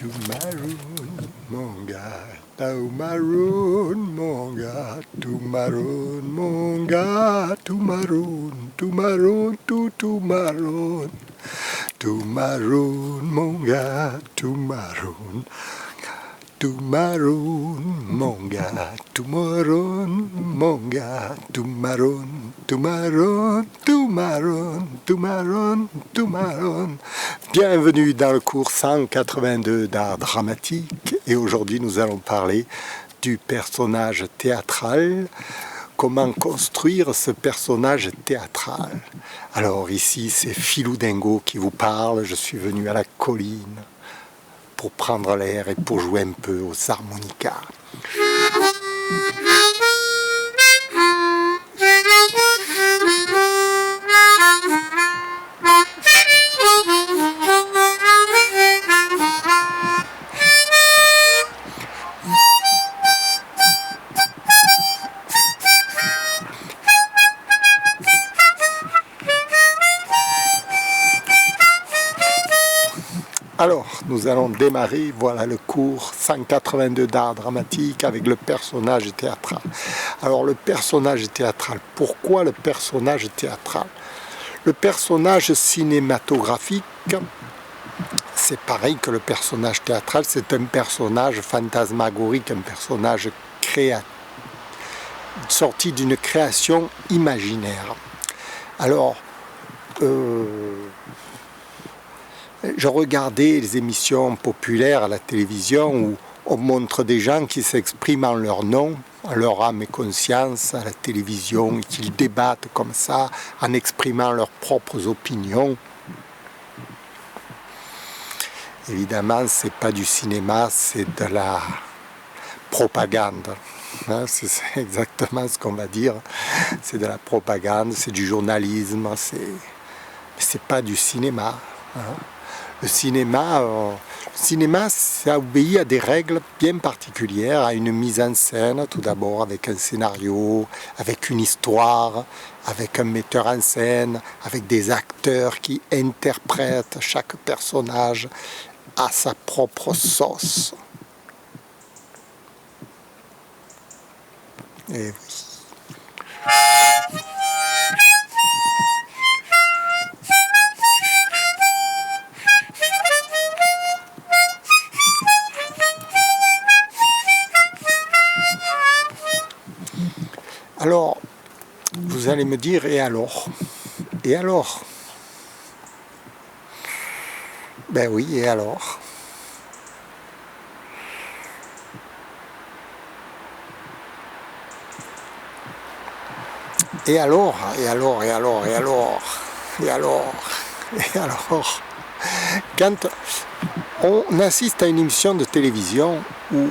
To maroon, mon gars, to maroon, mon gars, to maroon, mon gars, to maroon, to maroon, to maroon, to maroon, mon gars, to maroon, to maroon, mon gars, to maroon, mon gars, to maroon, to maroon, to maroon, to maroon, to maroon. Bienvenue dans le cours 182 d'art dramatique et aujourd'hui nous allons parler du personnage théâtral, comment construire ce personnage théâtral. Alors ici c'est Philou Dingo qui vous parle, je suis venu à la colline pour prendre l'air et pour jouer un peu aux harmonicas. Alors, nous allons démarrer, voilà le cours 182 d'art dramatique avec le personnage théâtral. Alors, le personnage théâtral, pourquoi le personnage théâtral? Le personnage cinématographique, c'est pareil que le personnage théâtral, c'est un personnage fantasmagorique, un personnage sorti d'une création imaginaire. Alors, je regardais les émissions populaires à la télévision où on montre des gens qui s'expriment en leur nom, en leur âme et conscience à la télévision, et qu'ils débattent comme ça, en exprimant leurs propres opinions. Évidemment, ce n'est pas du cinéma, c'est de la propagande. Hein, c'est exactement ce qu'on va dire. C'est de la propagande, c'est du journalisme, c'est pas du cinéma. Hein. Le cinéma, ça obéit à des règles bien particulières, à une mise en scène, tout d'abord avec un scénario, avec une histoire, avec un metteur en scène, avec des acteurs qui interprètent chaque personnage à sa propre sauce. Et oui. Alors, vous allez me dire, et alors? Et alors? Ben oui, et alors? Et alors? Et alors? Et alors? Et alors? Et alors? Et alors? Quand on assiste à une émission de télévision où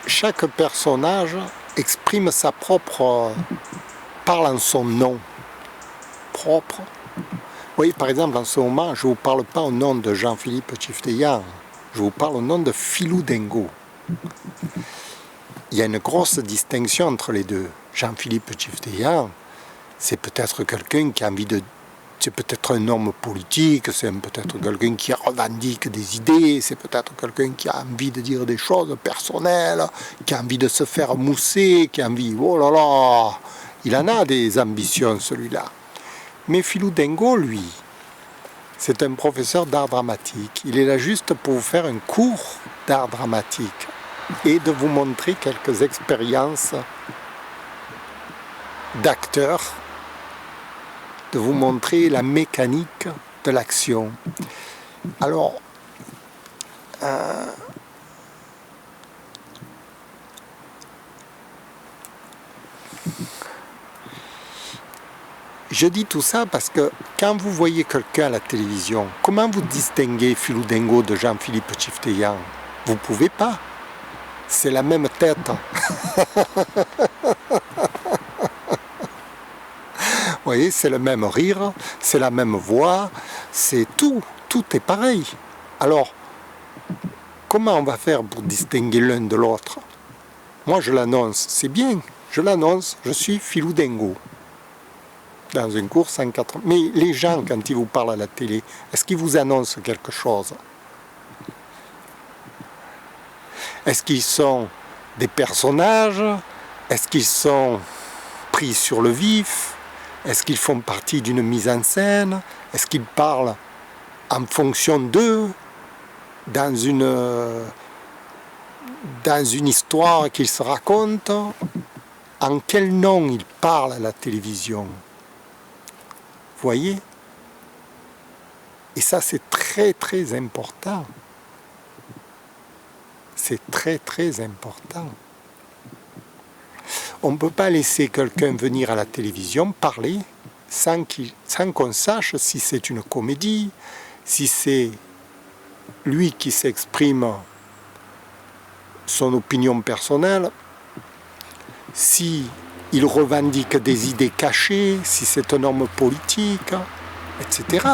chaque personnage exprime sa propre, parle en son nom propre. Vous voyez, par exemple, en ce moment, je ne vous parle pas au nom de Jean-Philippe Tchifteyan, je vous parle au nom de Philou Dingo. Il y a une grosse distinction entre les deux. Jean-Philippe Tchifteyan, c'est peut-être quelqu'un qui a envie de... C'est peut-être un homme politique, c'est peut-être quelqu'un qui revendique des idées, c'est peut-être quelqu'un qui a envie de dire des choses personnelles, qui a envie de se faire mousser, qui a envie... Oh là là, il en a des ambitions, celui-là. Mais Philou Dingo, lui, c'est un professeur d'art dramatique. Il est là juste pour vous faire un cours d'art dramatique et de vous montrer quelques expériences d'acteurs, de vous montrer la mécanique de l'action. Alors, je dis tout ça parce que quand vous voyez quelqu'un à la télévision, comment vous distinguez Philou Dingo de Jean-Philippe Tchifteyan? Vous ne pouvez pas. C'est la même tête. Vous voyez, c'est le même rire, c'est la même voix, c'est tout est pareil. Alors, comment on va faire pour distinguer l'un de l'autre? Moi, je l'annonce, c'est bien, je l'annonce, je suis Philou Dingo. Dans un cours 180. Mais les gens, quand ils vous parlent à la télé, est-ce qu'ils vous annoncent quelque chose? Est-ce qu'ils sont des personnages? Est-ce qu'ils sont pris sur le vif? Est-ce qu'ils font partie d'une mise en scène? Est-ce qu'ils parlent en fonction d'eux, dans une histoire qu'ils se racontent? En quel nom ils parlent à la télévision? Vous voyez? Et ça, c'est très très important. C'est très très important. On ne peut pas laisser quelqu'un venir à la télévision parler sans qu'on sache si c'est une comédie, si c'est lui qui s'exprime son opinion personnelle, si il revendique des idées cachées, si c'est un homme politique, etc.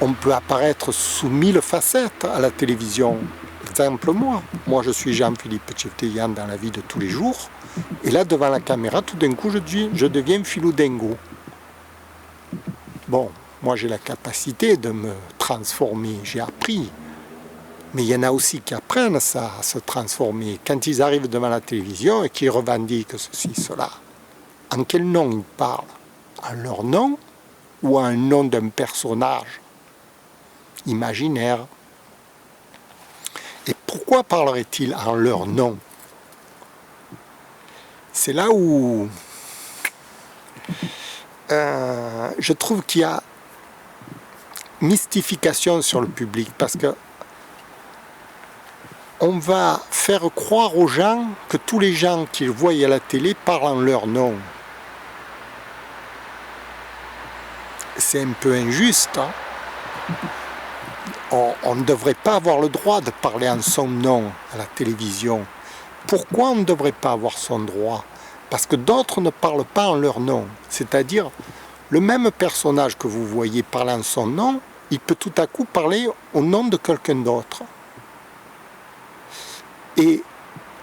On peut apparaître sous 1000 facettes à la télévision. Exemple, moi je suis Jean-Philippe Tchefteyan dans la vie de tous les jours, et là devant la caméra, tout d'un coup je deviens Philou Dingo. Bon, moi j'ai la capacité de me transformer, j'ai appris. Mais il y en a aussi qui apprennent ça, à se transformer. Quand ils arrivent devant la télévision et qu'ils revendiquent ceci, cela, en quel nom ils parlent? En leur nom ou en nom d'un personnage imaginaire? Et pourquoi parleraient-ils en leur nom? C'est là où je trouve qu'il y a mystification sur le public, parce que on va faire croire aux gens que tous les gens qu'ils voient à la télé parlent en leur nom. C'est un peu injuste, hein? On ne devrait pas avoir le droit de parler en son nom à la télévision. Pourquoi on ne devrait pas avoir son droit? Parce que d'autres ne parlent pas en leur nom. C'est-à-dire, le même personnage que vous voyez parler en son nom, il peut tout à coup parler au nom de quelqu'un d'autre. Et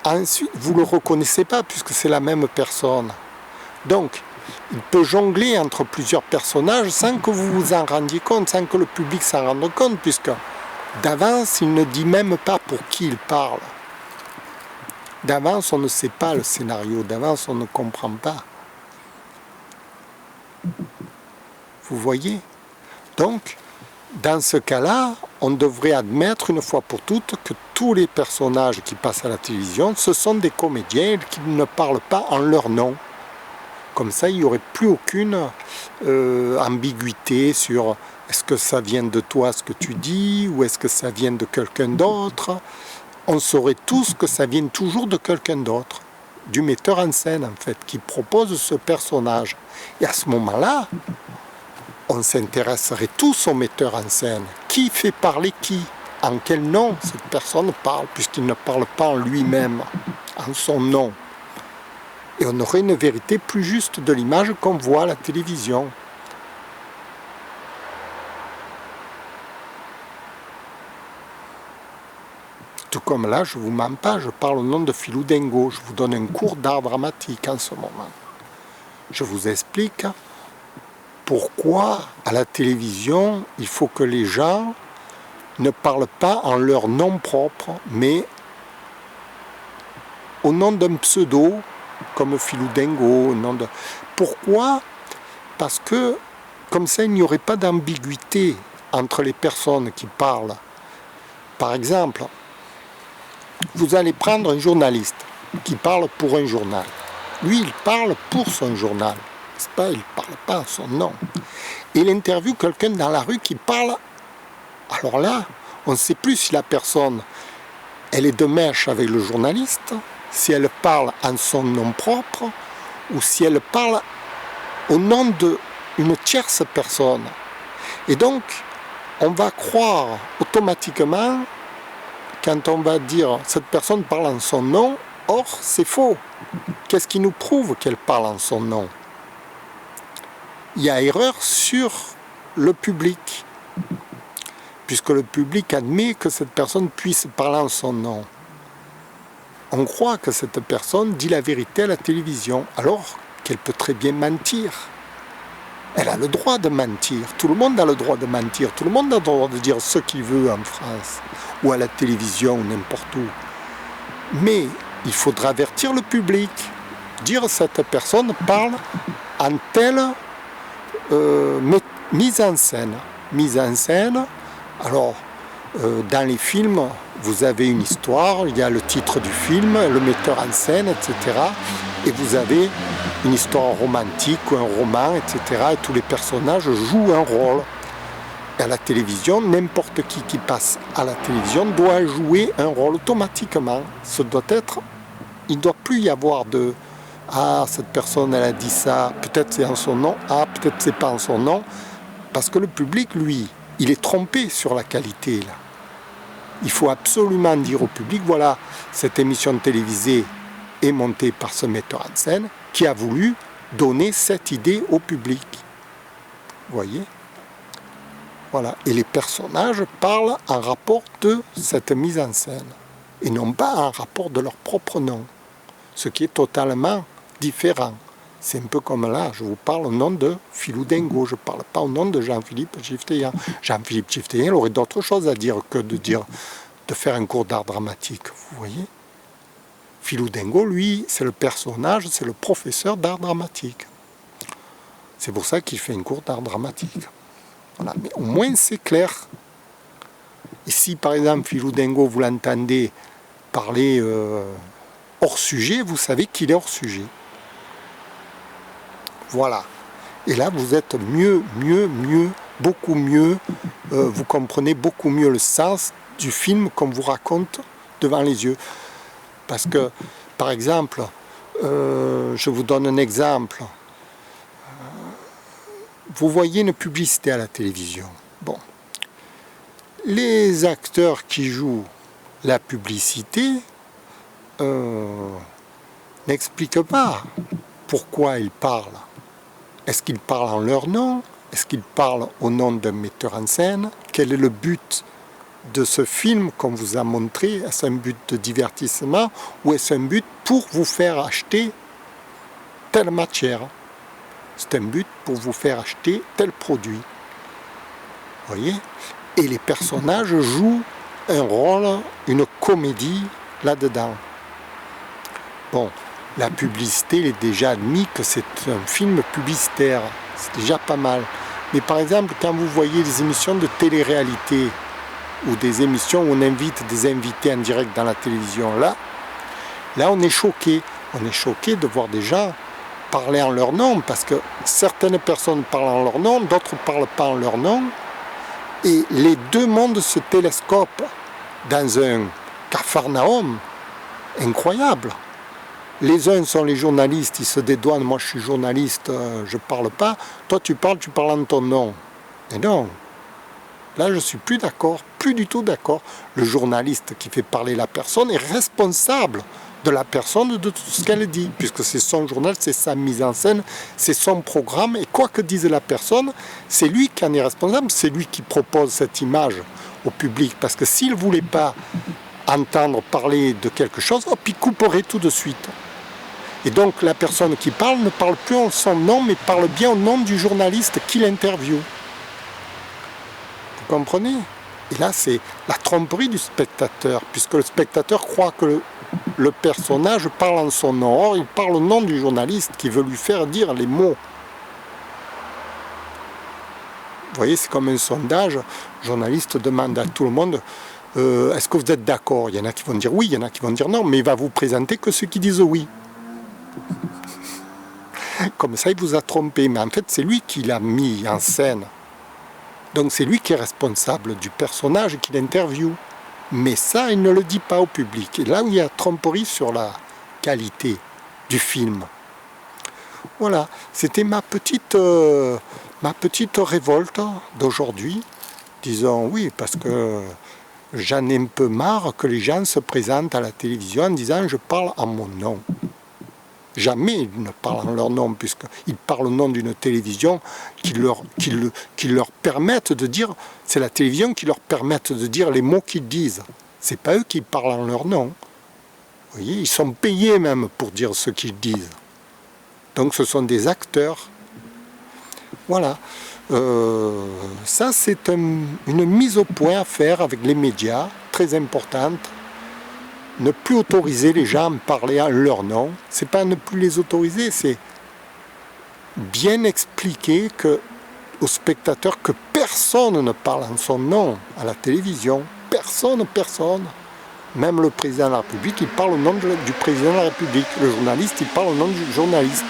ensuite, vous ne le reconnaissez pas puisque c'est la même personne. Donc, il peut jongler entre plusieurs personnages sans que vous vous en rendiez compte, sans que le public s'en rende compte, puisque d'avance, il ne dit même pas pour qui il parle. D'avance, on ne sait pas le scénario, d'avance, on ne comprend pas. Vous voyez? Donc, dans ce cas-là, on devrait admettre une fois pour toutes que tous les personnages qui passent à la télévision, ce sont des comédiens qui ne parlent pas en leur nom. Comme ça, il n'y aurait plus aucune ambiguïté sur est-ce que ça vient de toi ce que tu dis ou est-ce que ça vient de quelqu'un d'autre. On saurait tous que ça vient toujours de quelqu'un d'autre, du metteur en scène en fait, qui propose ce personnage. Et à ce moment-là, on s'intéresserait tous au metteur en scène. Qui fait parler qui? En quel nom cette personne parle, puisqu'il ne parle pas en lui-même, en son nom. Et on aurait une vérité plus juste de l'image qu'on voit à la télévision. Tout comme là, je ne vous mens pas, je parle au nom de Philou Dingo. Je vous donne un cours d'art dramatique en ce moment. Je vous explique pourquoi à la télévision, il faut que les gens ne parlent pas en leur nom propre, mais au nom d'un pseudo, comme Philou Dingo. Pourquoi? Parce que comme ça, il n'y aurait pas d'ambiguïté entre les personnes qui parlent. Par exemple, vous allez prendre un journaliste qui parle pour un journal. Lui, il parle pour son journal. C'est pas, il ne parle pas en son nom. Et il interviewe quelqu'un dans la rue qui parle. Alors là, on ne sait plus si la personne, elle est de mèche avec le journaliste, si elle parle en son nom propre, ou si elle parle au nom d'une tierce personne. Et donc, on va croire automatiquement, quand on va dire cette personne parle en son nom, or c'est faux. Qu'est-ce qui nous prouve qu'elle parle en son nom? Il y a erreur sur le public, puisque le public admet que cette personne puisse parler en son nom. On croit que cette personne dit la vérité à la télévision, alors qu'elle peut très bien mentir. Elle a le droit de mentir. Tout le monde a le droit de mentir. Tout le monde a le droit de dire ce qu'il veut en France, ou à la télévision, ou n'importe où. Mais il faudra avertir le public, dire cette personne parle en telle mise en scène. Mise en scène, alors dans les films, vous avez une histoire, il y a le titre du film, le metteur en scène, etc. Et vous avez une histoire romantique ou un roman, etc. Et tous les personnages jouent un rôle. Et à la télévision, n'importe qui passe à la télévision doit jouer un rôle automatiquement. Ce doit être, il ne doit plus y avoir de « Ah, cette personne, elle a dit ça, peut-être c'est en son nom, ah, peut-être c'est pas en son nom ». Parce que le public, lui, il est trompé sur la qualité, là. Il faut absolument dire au public, voilà, cette émission télévisée est montée par ce metteur en scène qui a voulu donner cette idée au public. Vous voyez ? Voilà. Et les personnages parlent en rapport de cette mise en scène et non pas en rapport de leur propre nom, ce qui est totalement différent. C'est un peu comme là, je vous parle au nom de Philou Dingo, je ne parle pas au nom de Jean-Philippe Gifteillan. Jean-Philippe Gifteillan, il aurait d'autres choses à dire que de faire un cours d'art dramatique, vous voyez. Philou Dingo, lui, c'est le personnage, c'est le professeur d'art dramatique. C'est pour ça qu'il fait un cours d'art dramatique. Voilà. Mais au moins c'est clair. Et si par exemple Philou Dingo, vous l'entendez parler hors sujet, vous savez qu'il est hors sujet. Voilà. Et là, vous êtes mieux, beaucoup mieux. Vous comprenez beaucoup mieux le sens du film qu'on vous raconte devant les yeux. Parce que, par exemple, je vous donne un exemple. Vous voyez une publicité à la télévision. Bon. Les acteurs qui jouent la publicité n'expliquent pas pourquoi ils parlent. Est-ce qu'ils parlent en leur nom? Est-ce qu'ils parlent au nom d'un metteur en scène? Quel est le but de ce film qu'on vous a montré? Est-ce un but de divertissement ou est-ce un but pour vous faire acheter telle matière? C'est un but pour vous faire acheter tel produit. Vous voyez? Et les personnages jouent un rôle, une comédie là-dedans. Bon. La publicité, il est déjà admis que c'est un film publicitaire. C'est déjà pas mal. Mais par exemple, quand vous voyez des émissions de télé-réalité ou des émissions où on invite des invités en direct dans la télévision, là on est choqué. On est choqué de voir des gens parler en leur nom parce que certaines personnes parlent en leur nom, d'autres ne parlent pas en leur nom. Et les deux mondes se télescopent dans un capharnaüm incroyable. Les uns sont les journalistes, ils se dédouanent, moi je suis journaliste, je ne parle pas. Toi tu parles en ton nom. Mais non, là je ne suis plus d'accord, plus du tout d'accord. Le journaliste qui fait parler la personne est responsable de la personne, de tout ce qu'elle dit, puisque c'est son journal, c'est sa mise en scène, c'est son programme, et quoi que dise la personne, c'est lui qui en est responsable, c'est lui qui propose cette image au public, parce que s'il ne voulait pas entendre parler de quelque chose, hop, il couperait tout de suite. Et donc la personne qui parle ne parle plus en son nom, mais parle bien au nom du journaliste qui l'interviewe. Vous comprenez? Et là, c'est la tromperie du spectateur, puisque le spectateur croit que le personnage parle en son nom. Or, il parle au nom du journaliste qui veut lui faire dire les mots. Vous voyez, c'est comme un sondage. Le journaliste demande à tout le monde est-ce que vous êtes d'accord? Il y en a qui vont dire oui, il y en a qui vont dire non, mais il va vous présenter que ceux qui disent oui. Comme ça, il vous a trompé, mais en fait, c'est lui qui l'a mis en scène. Donc, c'est lui qui est responsable du personnage qu'il interviewe. Mais ça, il ne le dit pas au public. Et là où il y a tromperie sur la qualité du film. Voilà, c'était ma petite révolte d'aujourd'hui. Disons oui, parce que j'en ai un peu marre que les gens se présentent à la télévision en disant « je parle en mon nom ». Jamais ils ne parlent en leur nom, puisqu'ils parlent au nom d'une télévision qui leur permettent de dire, c'est la télévision qui leur permet de dire les mots qu'ils disent. C'est pas eux qui parlent en leur nom. Vous voyez, ils sont payés même pour dire ce qu'ils disent. Donc ce sont des acteurs. Voilà. Ça, c'est une mise au point à faire avec les médias, très importante. ne plus autoriser les gens à parler en leur nom. C'est pas ne plus les autoriser, c'est bien expliquer aux spectateurs que personne ne parle en son nom à la télévision. Personne. Même le président de la République, il parle au nom du président de la République. Le journaliste, il parle au nom du journaliste.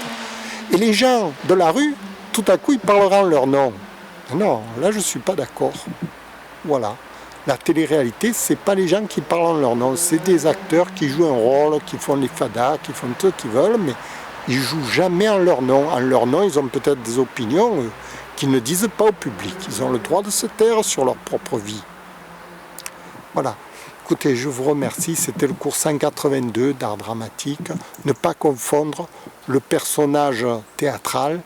Et les gens de la rue, tout à coup, ils parleront en leur nom. Non, là, je ne suis pas d'accord. Voilà. La télé-réalité, c'est pas les gens qui parlent en leur nom. C'est des acteurs qui jouent un rôle, qui font les fadas, qui font tout ce qu'ils veulent, mais ils jouent jamais en leur nom. En leur nom, ils ont peut-être des opinions qu'ils ne disent pas au public. Ils ont le droit de se taire sur leur propre vie. Voilà. Écoutez, je vous remercie. C'était le cours 182 d'art dramatique. Ne pas confondre le personnage théâtral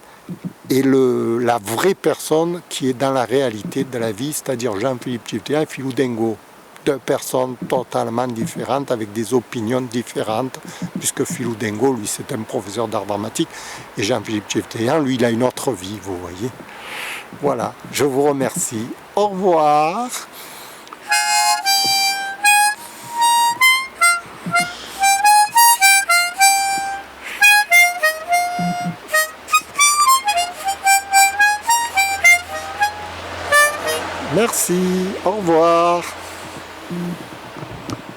et la vraie personne qui est dans la réalité de la vie, c'est-à-dire Jean-Philippe Tchiftéan et Philou Dengo. Deux personnes totalement différentes, avec des opinions différentes, puisque Philou Dengo, lui, c'est un professeur d'art dramatique, et Jean-Philippe Tchiftéan, lui, il a une autre vie, vous voyez. Voilà, je vous remercie. Au revoir. Merci, au revoir.